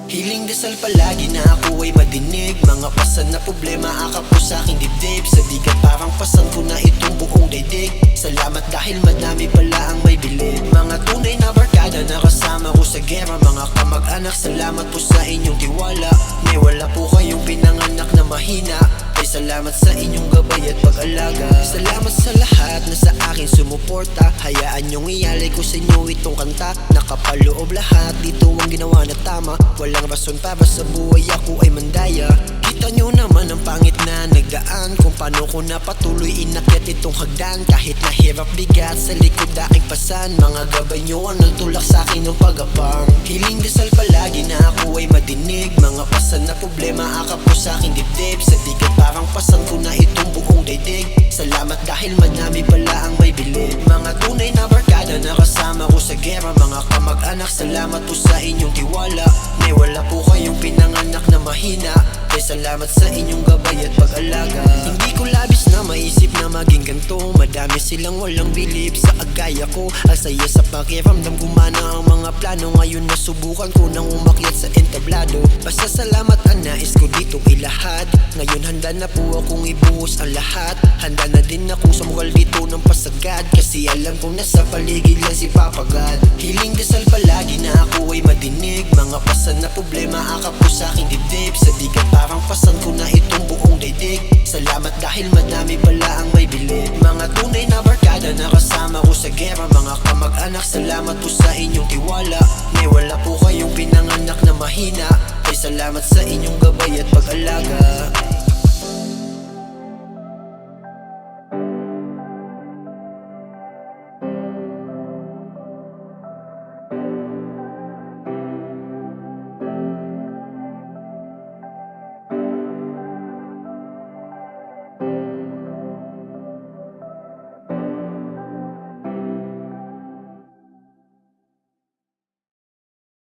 Hiling dasal palagi na ako ay madinig mga pasan na problema akap ko sa aking dibdib. Sa digat parang pasan ko na itong buong daigdig. Salamat dahil madami pala ang may bilib. Mga tunay na barkada na kasama ko sa gera. Mga kamag-anak, salamat po sa inyong tiwala. May wala po kayong pinanganak na mahina. Ay salamat sa inyong gabay at pag-alaga. Salamat sa lahat na sa akin sumuporta. Hayaan nyong ialay ko sa inyo itong kanta. Nakapaloob lahat, dito ang ginawa na tama. Walang rason para sa buhay ako ay mandaya. Kita nyo naman ang pangit na nagdaan. Kung paano ko napatuloy inakyat itong hagdan. Kahit nahirap bigat sa likod aking pasan. Mga gabay nyo ang nagtulak sa akin ng pagapang. Hiling dasal palagi na ako ay madinig mga pasan na problema akap ko sa aking dibdib. Sa digat parang pasan ko na itong buong daigdig. Salamat dahil madami pala ang may bilib. Mga tunay na barkada na kasama ko sa gera. Mga kamag-anak, salamat po sa inyong tiwala. May wala po kayong pinanganak na mahina. Ay salamat sa inyong gabay at pag-alaga. Hindi ko labis na maisip na maging ganto. Madami silang walang bilib sa agaya ko. Ang saya sa pakiramdam, gumana ang mga plano. Ngayon nasubukan ko nang umakyat sa entablado. Basta salamat ang nais ko ditong ilahad. Ngayon handa na po akong ibuhos ang lahat. Handa na din akong sumugal dito ng pasagad. Kasi alam kong nasa paligid lang si Papa God. Hiling dasal palagi na ako ay madinig mga pasan na problema akap ko sa aking dibdib. Sa digat parang pasan ko na itong buong daigdig. Salamat dahil madami pala ang may bilib. Mga tunay na barkada na kasama ko sa gera. Mga kamag-anak, salamat po sa inyong tiwala. May wala po kayong pinanganak na mahina. Ay salamat sa inyong gabay at